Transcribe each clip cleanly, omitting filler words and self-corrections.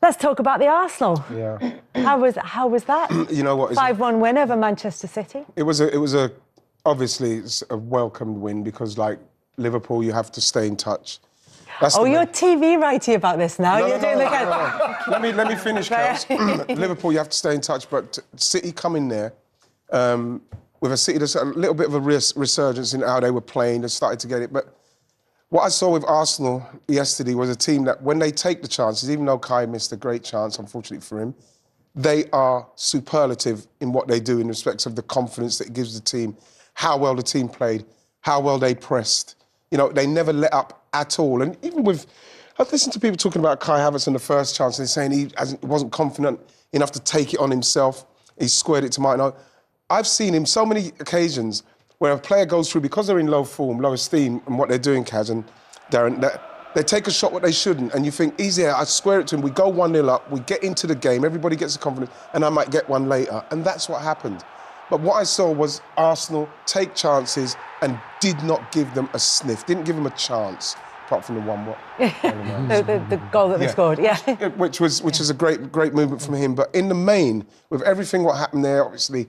Let's talk about the Arsenal. Yeah. How was that? You know what? 5-1 win over Manchester City. It was obviously it's a welcomed win because like Liverpool, you have to stay in touch. You're TV righty about this now. No, You're doing the kind of... Let me finish, Kels. Liverpool, you have to stay in touch, but City come in there with a City, there's a little bit of a resurgence in how they were playing. They started to get it, but what I saw with Arsenal yesterday was a team that when they take the chances, even though Kai missed a great chance, unfortunately for him, they are superlative in what they do in respect of the confidence that it gives the team, how well the team played, how well they pressed. You know, they never let up at all. And even with, I've listened to people talking about Kai Havertz in the first chance, and they're saying he wasn't confident enough to take it on himself. He squared it to Martin. I've seen him so many occasions where a player goes through, because they're in low form, low esteem, and what they're doing, Kaz and Darren, they take a shot what they shouldn't, and you think, easy, I square it to him, we go 1-0 up, we get into the game, everybody gets the confidence, and I might get one later. And that's what happened. But what I saw was Arsenal take chances and did not give them a sniff, didn't give them a chance, apart from the one the goal that they scored, which is a great movement from him. But in the main, with everything what happened there, obviously,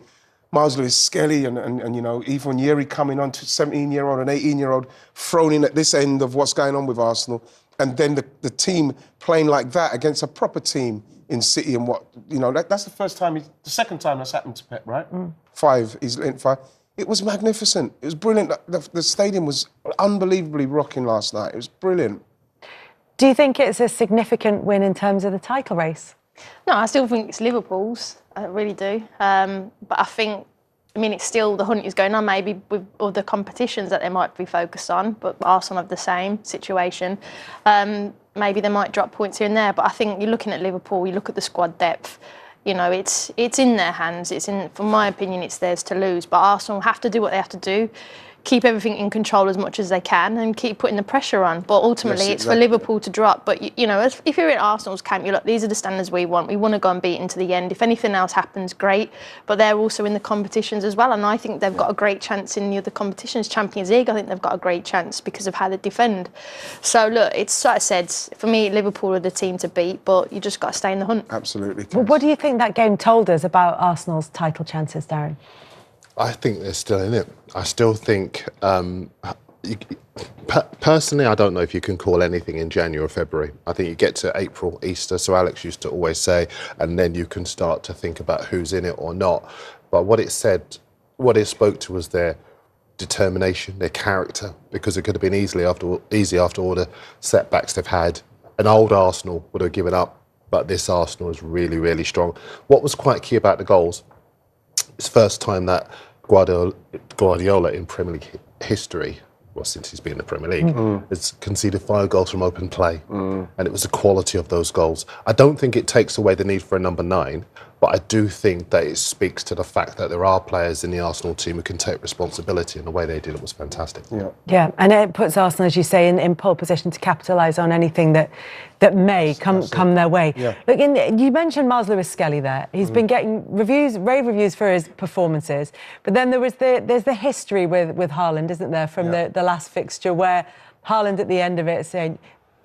Miles Lewis-Skelly and you know, Yvonne Yeri coming on to 17-year-old and 18-year-old thrown in at this end of what's going on with Arsenal, and then the team playing like that against a proper team in City, and what, you know, that's the second time that's happened to Pep, right? He's in 5. It was magnificent. It was brilliant. The stadium was unbelievably rocking last night. It was brilliant. Do you think it's a significant win in terms of the title race? No, I still think it's Liverpool's. I really do. But I mean, it's still, the hunt is going on, maybe with other competitions that they might be focused on, but Arsenal have the same situation. Maybe they might drop points here and there, but I think you're looking at Liverpool, you look at the squad depth, you know, it's in their hands. From my opinion, it's theirs to lose. But Arsenal have to do what they have to do, keep everything in control as much as they can and keep putting the pressure on. But ultimately, it's for Liverpool to drop. But, you know, if you're in Arsenal's camp, you're like, these are the standards we want. We want to go and beat into the end. If anything else happens, great. But they're also in the competitions as well. And I think they've got a great chance in the other competitions. Champions League, I think they've got a great chance because of how they defend. So, look, it's like I said, for me, Liverpool are the team to beat, but you just got to stay in the hunt. Absolutely. Well, what do you think that game told us about Arsenal's title chances, Darren? I think they're still in it. I still think, personally, I don't know if you can call anything in January or February. I think you get to April, Easter, so Alex used to always say, and then you can start to think about who's in it or not. But what it spoke to was their determination, their character, because it could have been easy after all the setbacks they've had. An old Arsenal would have given up, but this Arsenal is really, really strong. What was quite key about the goals, it's the first time that Guardiola in Premier League history, well, since he's been in the Premier League, has conceded 5 goals from open play. And it was the quality of those goals. I don't think it takes away the need for a number 9, but I do think that it speaks to the fact that there are players in the Arsenal team who can take responsibility, and the way they did it was fantastic. Yeah, and it puts Arsenal, as you say, in pole position to capitalise on anything that may come their way. Yeah. Look, you mentioned Miles Lewis-Skelly there. He's been getting rave reviews for his performances, but then there's the history with Haaland, isn't there, from the last fixture, where Haaland at the end of it saying,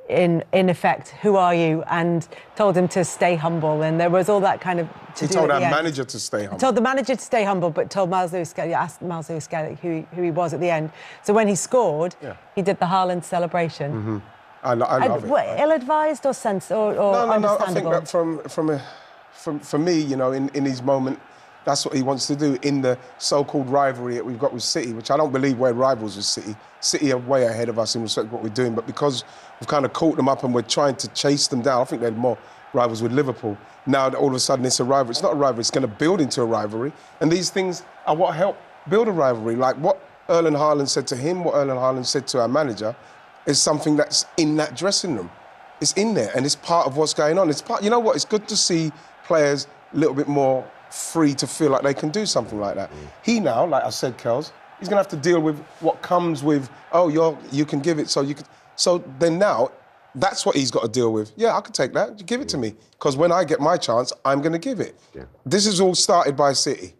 in effect, who are you? And told him to stay humble. And there was all that kind of... He told our manager to stay humble. Told the manager to stay humble, but told Miles Lewis-Skelly, asked Miles Lewis-Skelly who he was at the end. So when he scored, he did the Haaland celebration. I love it. Ill-advised or understandable? No. I think that for me, you know, in his moment, that's what he wants to do in the so-called rivalry that we've got with City, which I don't believe we're rivals with City. City are way ahead of us in respect to what we're doing, but because we've kind of caught them up and we're trying to chase them down, I think they're more rivals with Liverpool. Now that all of a sudden it's a rivalry, it's not a rivalry, it's going to build into a rivalry. And these things are what help build a rivalry. Like what Erling Haaland said to him, what Erling Haaland said to our manager, is something that's in that dressing room. It's in there and it's part of what's going on. It's part, you know what, it's good to see players a little bit more free to feel like they can do something like that. He now, like I said, Kels, he's going to have to deal with what comes with, you can give it, so then now, that's what he's got to deal with. Yeah, I can take that, give it to me. Because when I get my chance, I'm going to give it. This is all started by City.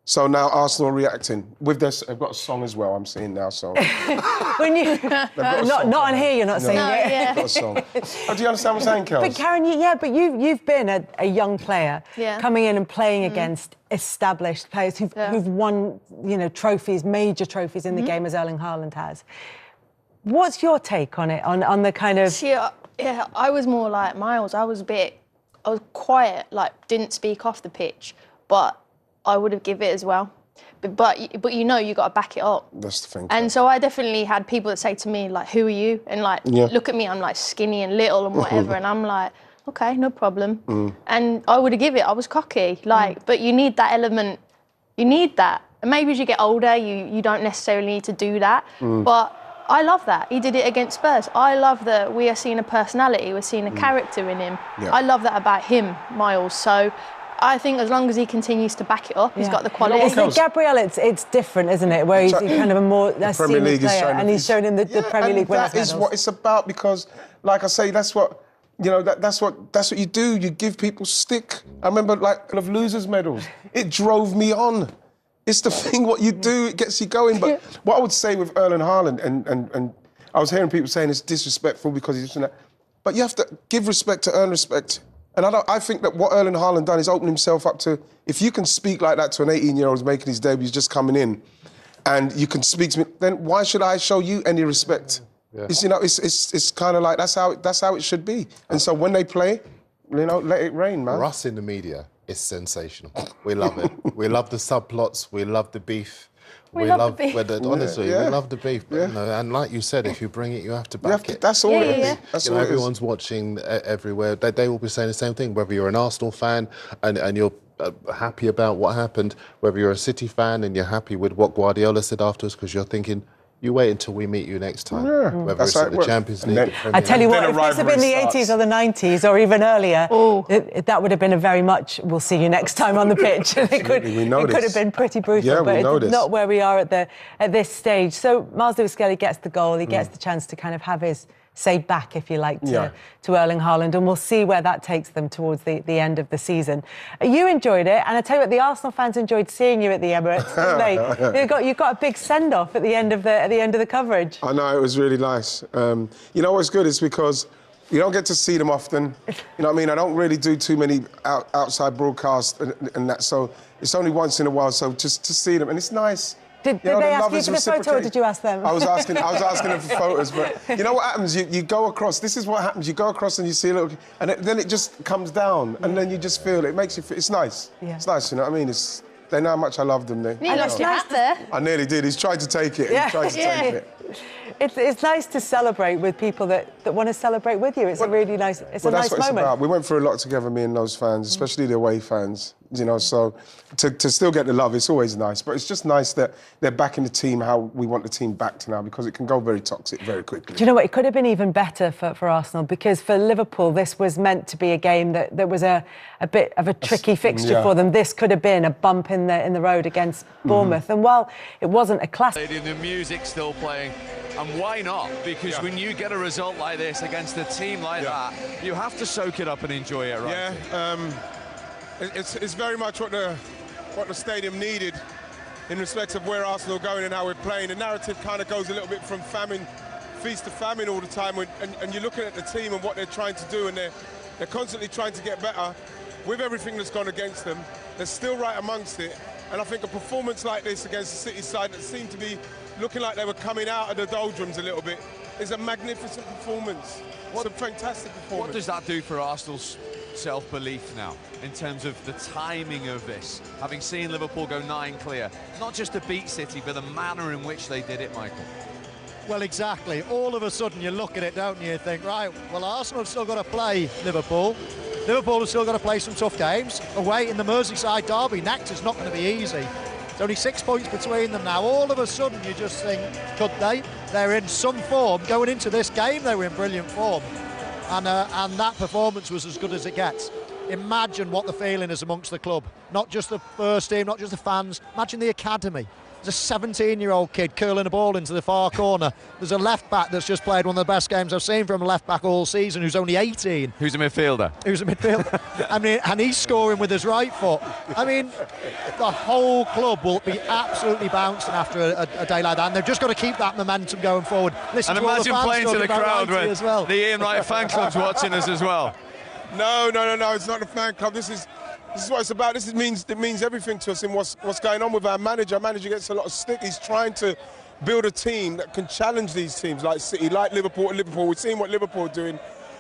So now Arsenal are reacting with this. They've got a song as well. I'm seeing now. So When you not on here, you're not singing it. Yeah. they've got a song. Oh, do you understand what I'm saying, Kels? But Karen, you've been a young player coming in and playing against established players who've won, trophies, major trophies in the game as Erling Haaland has. What's your take on it? On the kind of I was more like Miles. I was quiet, like didn't speak off the pitch, but I would have give it as well. But you got to back it up. That's the thing. And so I definitely had people that say to me, like, who are you? And like, look at me, I'm like skinny and little and whatever. And I'm like, okay, no problem. And I would have give it, I was cocky. But you need that element, you need that. And maybe as you get older, you don't necessarily need to do that. But I love that. He did it against Spurs. I love that we are seeing a personality, we're seeing a character in him. Yeah. I love that about him, Miles. So I think as long as he continues to back it up, he's got the quality. Gabriel, it's different, isn't it? Where he's kind of a more Premier League player, and he's shown in the Premier League winners' That is what it's about, because, like I say, that's what that's what you do. You give people stick. I remember of losers' medals. It drove me on. It's the thing what you do. It gets you going. But what I would say with Erling Haaland, and I was hearing people saying it's disrespectful because he's that, but you have to give respect to earn respect. And I think that what Erling Haaland done is open himself up to, if you can speak like that to an 18-year-old who's making his debut, he's just coming in, and you can speak to me, then why should I show you any respect? Yeah. It's kind of like that's how it should be. And so when they play, let it rain, man. For us in the media, it's sensational. We love it. We love the subplots. We love the beef. We love the beef. Honestly, we love the beef. But, and like you said, if you bring it, you have to back it. That's all it is. That's all everyone's watching everywhere. They will be saying the same thing, whether you're an Arsenal fan and you're happy about what happened, whether you're a City fan and you're happy with what Guardiola said afterwards, because you're thinking, you wait until we meet you next time. Yeah. Whether it's in the Champions League. I tell you what, if this had been the 80s or the 90s or even earlier, that would have been a very much, we'll see you next time on the pitch. It could have been pretty brutal, but it's not where we are at this stage. So Miles Lewis-Skelly gets the goal, he gets the chance to kind of have his say back, if you like, to Erling Haaland, and we'll see where that takes them towards the end of the season. You enjoyed it, and I tell you what, the Arsenal fans enjoyed seeing you at the Emirates, didn't they? You got a big send-off at the end of the coverage. I know, it was really nice. You know what's good is because you don't get to see them often. You know what I mean? I don't really do too many outside broadcasts and that, so it's only once in a while. So just to see them, and it's nice. Did they ask you for the photo, or did you ask them? I was asking them for photos, but you know what happens? You go across. This is what happens. You go across and you see a little, and then it just comes down, and then you just feel it. It makes you feel. It's nice. Yeah. It's nice, you know what I mean? They know how much I love them. You lost your hat there. I nearly did. He's tried to take it. He tried to take it. It's nice to celebrate with people that want to celebrate with you. It's a really nice. It's a nice moment. That's what it's about. We went through a lot together, me and those fans, especially the away fans. You know, so to still get the love, it's always nice. But it's just nice that they're backing the team how we want the team backed now, because it can go very toxic very quickly. Do you know what? It could have been even better for Arsenal, because for Liverpool, this was meant to be a game that was a bit of a tricky fixture for them. This could have been a bump in the road against Bournemouth. And while it wasn't a classic... The music's still playing. And why not? Because when you get a result like this against a team like that, you have to soak it up and enjoy it, right? Yeah, it's very much what the stadium needed in respect of where Arsenal are going and how we're playing. The narrative kind of goes a little bit from feast to famine all the time, and you're looking at the team and what they're trying to do, and they're constantly trying to get better with everything that's gone against them. They're still right amongst it, and I think a performance like this against the City side that seemed to be looking like they were coming out of the doldrums a little bit is a magnificent performance. It's a fantastic performance. What does that do for Arsenal's self-belief now, in terms of the timing of this, having seen Liverpool go 9 clear, not just to beat City, but the manner in which they did it, Michael? Well, exactly. All of a sudden you look at it, don't you, and think, right, well, Arsenal have still got to play Liverpool. Liverpool have still got to play some tough games. Away in the Merseyside derby, next is not going to be easy. There's only 6 points between them now. All of a sudden you just think, could they? They're in some form. Going into this game, they were in brilliant form. And that performance was as good as it gets. imagine what the feeling is amongst the club. Not just the first team, not just the fans. Imagine the academy. There's a 17-year-old kid curling a ball into the far corner. There's a left-back that's just played one of the best games I've seen from a left-back all season, who's only 18. Who's a midfielder? I mean, and he's scoring with his right foot. I mean, the whole club will be absolutely bouncing after a day like that, and they've just got to keep that momentum going forward. Listen And to all the imagine fans playing to the talking about crowd Wrighty when as well. the Ian Wright fan club's watching us as well. No, it's not the fan club. This is what it's about. It means everything to us in what's going on with our manager. Our manager gets a lot of stick. He's trying to build a team that can challenge these teams like City, like Liverpool. We've seen what Liverpool are doing.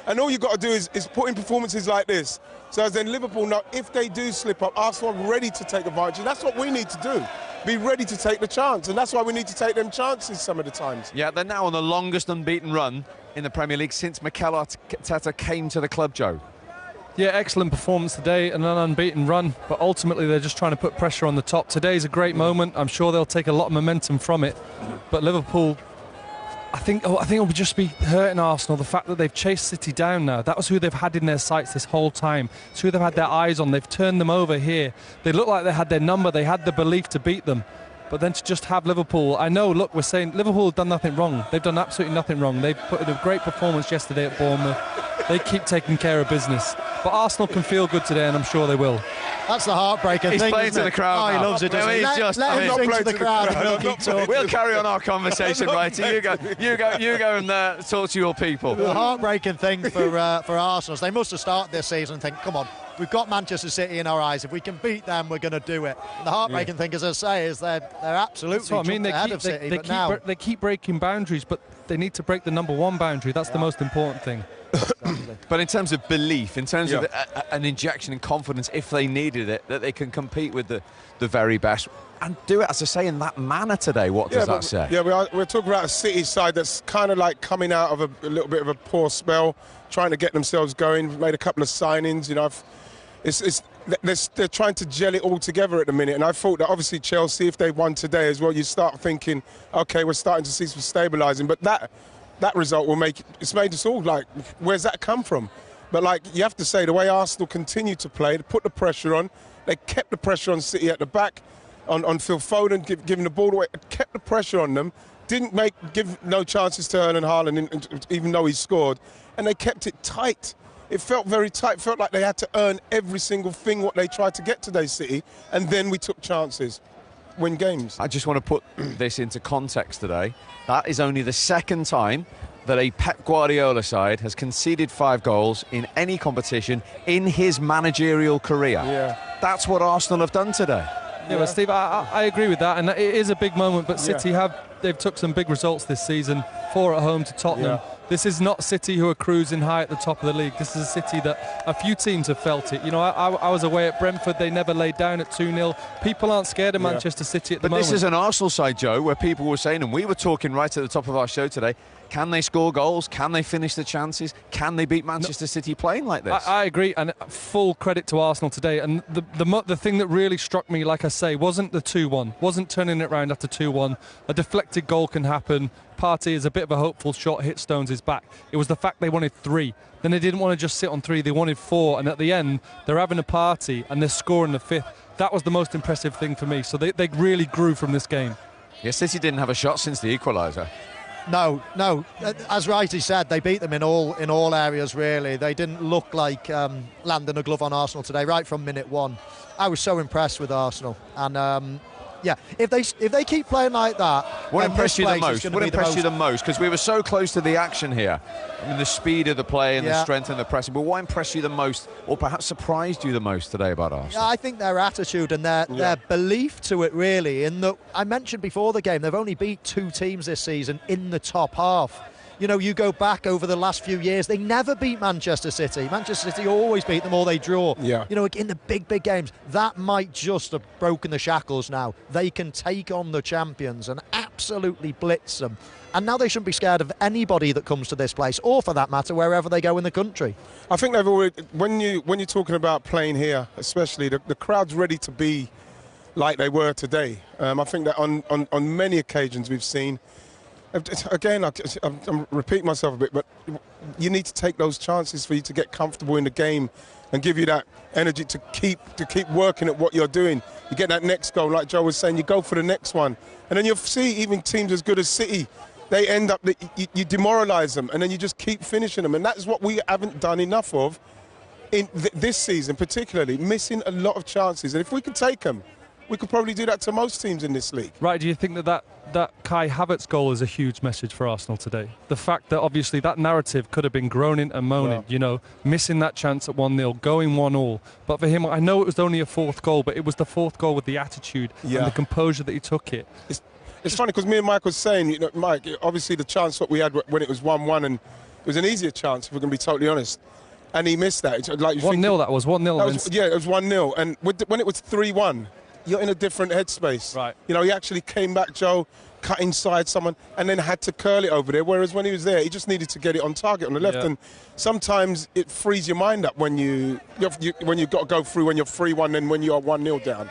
And all you've got to do is put in performances like this. So as then Liverpool know, if they do slip up, Arsenal are ready to take advantage. That's what we need to do. Be ready to take the chance. And that's why we need to take them chances some of the times. Yeah, they're now on the longest unbeaten run in the Premier League since Mikel Arteta came to the club, Joe. Yeah, excellent performance today and an unbeaten run, but ultimately they're just trying to put pressure on the top. Today's a great moment. I'm sure they'll take a lot of momentum from it. But Liverpool, I think it will just be hurting Arsenal, the fact that they've chased City down now. That was who they've had in their sights this whole time. It's who they've had their eyes on. They've turned them over here. They look like they had their number. They had the belief to beat them. But then to just have Liverpool, I know, look, we're saying Liverpool have done nothing wrong. They've done absolutely nothing wrong. They've put in a great performance yesterday at Bournemouth. They keep taking care of business. But Arsenal can feel good today, and I'm sure they will. That's the heartbreaking thing. He's playing to the crowd. Oh, he now. loves it. No, Doesn't he? Let him sing to the crowd and we'll keep talking. We'll carry on our conversation, right? You go and talk to your people. The heartbreaking thing for Arsenal is they must have started this season and think, come on, we've got Manchester City in our eyes. If we can beat them, we're going to do it. And the heartbreaking thing, as I say, is they're absolutely ahead of City. They keep breaking boundaries, but they need to break the number one boundary. That's the most important thing. Exactly. But in terms of belief, in terms of an injection in confidence, if they needed it, that they can compete with the very best and do it, as I say, in that manner today, what does that say? Yeah, we're talking about a City side that's kind of like coming out of a little bit of a poor spell, trying to get themselves going. We've made a couple of signings, you know. They're trying to gel it all together at the minute, and I thought that obviously Chelsea, if they won today as well, you start thinking, okay, we're starting to see some stabilising, but that result will it's made us all like, where's that come from? But like, you have to say, the way Arsenal continue to play, to put the pressure on, they kept the pressure on City at the back, on Phil Foden, giving the ball away, kept the pressure on them, didn't give no chances to Erling Haaland, even though he scored, and they kept it tight. It felt very tight. It felt like they had to earn every single thing what they tried to get today, City, and then we took chances. Win games. I just want to put this into context today. That is only the second time that a Pep Guardiola side has conceded 5 goals in any competition in his managerial career. Yeah. That's what Arsenal have done today. Yeah, well, Steve, I agree with that, and it is a big moment, but City they've took some big results this season, 4 at home to Tottenham. Yeah. This is not City who are cruising high at the top of the league. This is a City that a few teams have felt it. You know, I was away at Brentford. They never laid down at 2-0. People aren't scared of Manchester City at the moment. But this is an Arsenal side, Joe, where people were saying, and we were talking right at the top of our show today, can they score goals? Can they finish the chances? Can they beat Manchester City playing like this? I agree, and full credit to Arsenal today. And the thing that really struck me, like I say, wasn't the 2-1, wasn't turning it around after 2-1. A deflected goal can happen. Partey is a bit of a hopeful shot, hit Stones' back. It was the fact they wanted 3. Then they didn't want to just sit on 3, they wanted 4. And at the end, they're having a party and they're scoring the 5th. That was the most impressive thing for me. So they really grew from this game. Yeah, City didn't have a shot since the equaliser. No. As Wrighty said, they beat them in all areas, really. They didn't look like landing a glove on Arsenal today, right from minute 1. I was so impressed with Arsenal. And yeah, if they keep playing like that, what impressed you the most? What impressed you the most? Because we were so close to the action here. I mean, the speed of the play and the strength and the pressing. But what impressed you the most, or perhaps surprised you the most today about Arsenal? Yeah, I think their attitude and their belief to it, really. In that, I mentioned before the game, they've only beat 2 teams this season in the top half. You know, you go back over the last few years, they never beat Manchester City. Manchester City always beat them or they draw. Yeah. You know, in the big games, that might just have broken the shackles now. They can take on the champions and absolutely blitz them. And now they shouldn't be scared of anybody that comes to this place, or for that matter, wherever they go in the country. I think they've already, when you're talking about playing here, especially, the crowd's ready to be like they were today. I think that on many occasions we've seen Again, I'm repeating myself a bit, but you need to take those chances for you to get comfortable in the game and give you that energy to keep working at what you're doing. You get that next goal, like Joe was saying, you go for the next one. And then you'll see even teams as good as City, they end up, you demoralise them, and then you just keep finishing them. And that's what we haven't done enough of in this season, particularly, missing a lot of chances. And if we could take them, we could probably do that to most teams in this league. Right, do you think that Kai Havertz goal is a huge message for Arsenal today? The fact that obviously that narrative could have been groaning and moaning, you know, missing that chance at 1-0, going 1-1. But for him, I know it was only a fourth goal, but it was the fourth goal with the attitude and the composure that he took it. It's funny because me and Mike was saying, you know, Mike, obviously the chance that we had when it was 1-1, and it was an easier chance, if we're going to be totally honest. And he missed that. It's like 1-0, that was 1-0. Yeah, it was 1-0. And when it was 3-1, you're in a different headspace. Right. You know, he actually came back, Joe, cut inside someone, and then had to curl it over there. Whereas when he was there, he just needed to get it on target on the left. Yeah. And sometimes it frees your mind up when you've got to go through when you're 3-1 and when you're 1-0 down.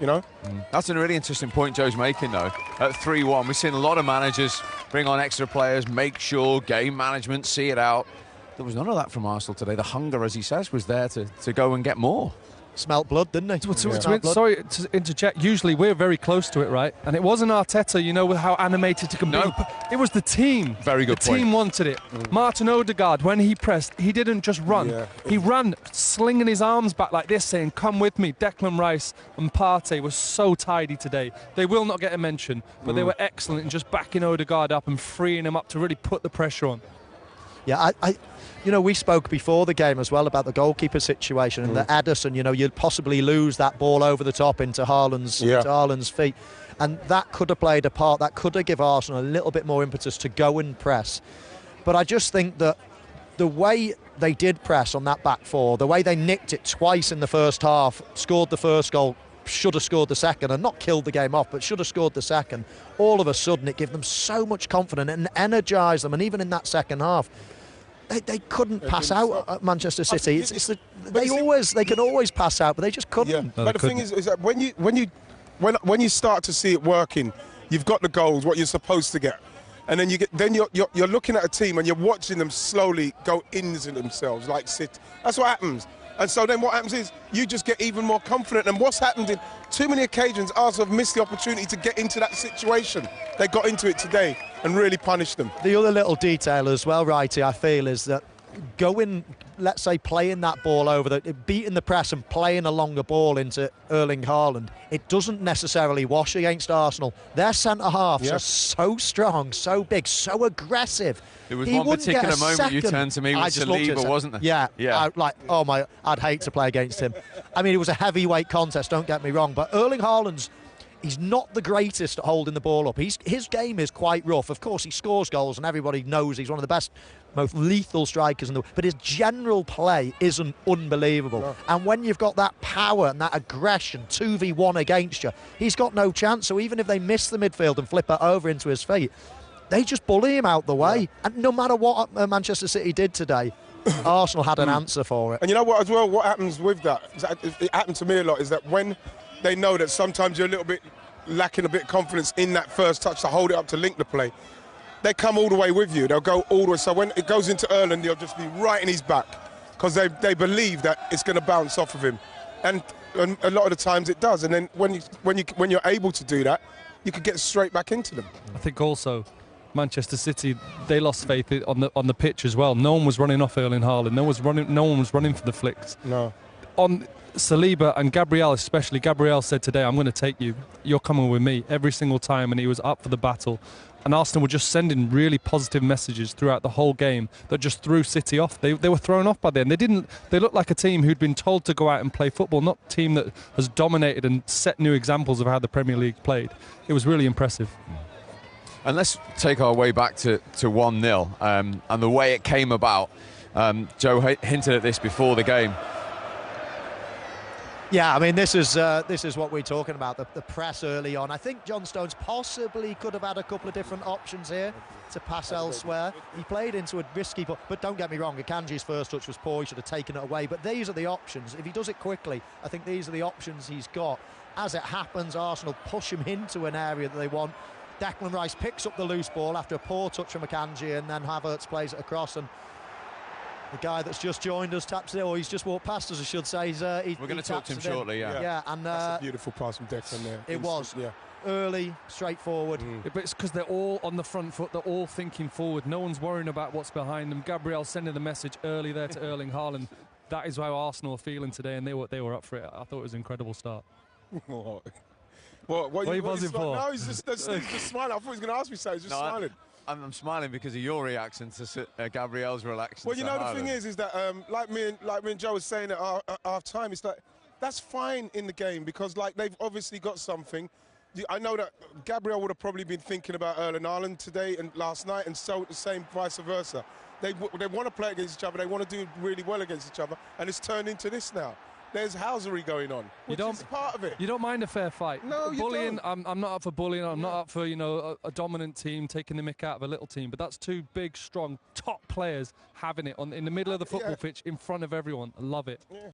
You know? That's a really interesting point Joe's making, though. At 3-1, we've seen a lot of managers bring on extra players, make sure, game management, see it out. There was none of that from Arsenal today. The hunger, as he says, was there to go and get more. Smelt blood, didn't they? Sorry to interject. Usually we're very close to it, right? And it wasn't Arteta, you know, with how animated he can be. It was the team. Very good point. The team wanted it. Martin Odegaard, when he pressed, he didn't just run. Yeah. He ran, slinging his arms back like this, saying, "Come with me." Declan Rice and Partey were so tidy today. They will not get a mention, but they were excellent in just backing Odegaard up and freeing him up to really put the pressure on. Yeah, you know, we spoke before the game as well about the goalkeeper situation and that Ederson, you know, you'd possibly lose that ball over the top into Haaland's feet. And that could have played a part. That could have given Arsenal a little bit more impetus to go and press. But I just think that the way they did press on that back four, the way they nicked it twice in the first half, scored the first goal, should have scored the second, and not killed the game off, but should have scored the second, all of a sudden it gave them so much confidence and energised them. And even in that second half, they couldn't pass out at Manchester City. They can always pass out, but they just couldn't. Yeah. No, but the thing is that when you start to see it working, you've got the goals, what you're supposed to get, and then you're looking at a team and you're watching them slowly go into themselves like City. That's what happens. And so then what happens is you just get even more confident. And what's happened in too many occasions, Arsenal have missed the opportunity to get into that situation. They got into it today and really punished them. The other little detail as well, Righty, I feel, is that let's say, playing that ball over, beating the press and playing a longer ball into Erling Haaland, it doesn't necessarily wash against Arsenal. Their centre-halves are so strong, so big, so aggressive. There was one particular moment you turned to me with Saliba, wasn't there? Yeah. I'd hate to play against him. I mean, it was a heavyweight contest, don't get me wrong, but Erling Haaland's, he's not the greatest at holding the ball up. His game is quite rough. Of course, he scores goals, and everybody knows he's one of the best, most lethal strikers in the world. But his general play isn't unbelievable. No. And when you've got that power and that aggression, 2v1 against you, he's got no chance. So even if they miss the midfield and flip it over into his feet, they just bully him out the way. Yeah. And no matter what Manchester City did today, Arsenal had an answer for it. And you know what, as well, what happens with that, it happened to me a lot, is that when they know that sometimes you're a little bit lacking a bit of confidence in that first touch to hold it up to link the play, they come all the way with you. They'll go all the way. So when it goes into Erling, they'll just be right in his back because they believe that it's going to bounce off of him. And a lot of the times it does. And then when you're able to do that, you could get straight back into them. I think also Manchester City, they lost faith on the pitch as well. No one was running off Erling Haaland. No one was running for the flicks. No. On Saliba and Gabriel especially, Gabriel said today, "I'm going to take you. You're coming with me," every single time, and he was up for the battle. And Arsenal were just sending really positive messages throughout the whole game that just threw City off. They were thrown off by them. They looked like a team who'd been told to go out and play football, not a team that has dominated and set new examples of how the Premier League played. It was really impressive. And let's take our way back to 1-0 and the way it came about. Joe hinted at this before the game. Yeah, I mean, this is what we're talking about, the press early on. I think John Stones possibly could have had a couple of different options here to pass elsewhere. He played into a risky, but don't get me wrong, Akanji's first touch was poor, he should have taken it away. But these are the options. If he does it quickly, I think these are the options he's got. As it happens, Arsenal push him into an area that they want. Declan Rice picks up the loose ball after a poor touch from Akanji, and then Havertz plays it across, and the guy that's just joined us taps it, or he's just walked past us, I should say. We're going to talk to him shortly, Yeah, and that's a beautiful pass from Declan there. It was. Yeah. Early, straightforward. But it's because they're all on the front foot, they're all thinking forward. No one's worrying about what's behind them. Gabriel sending the message early there to Erling Haaland. That is how Arsenal are feeling today, and they were up for it. I thought it was an incredible start. What are you buzzing for? No, he's just smiling. I thought he was going to ask me so. He's just smiling. I'm smiling because of your reaction to Gabriel's reaction. Well, you know, the thing is that like me and Joe was saying at half time, it's like that's fine in the game because like they've obviously got something. I know that Gabriel would have probably been thinking about Erling Haaland today and last night, and so the same vice versa. They want to play against each other. They want to do really well against each other, and it's turned into this now. There's housery going on, which is part of it. You don't mind a fair fight. No, you bullying. don't. I'm not up for bullying. I'm not up for a dominant team taking the mick out of a little team. But that's two big, strong, top players having it in the middle of the football pitch in front of everyone. I love it. Yeah.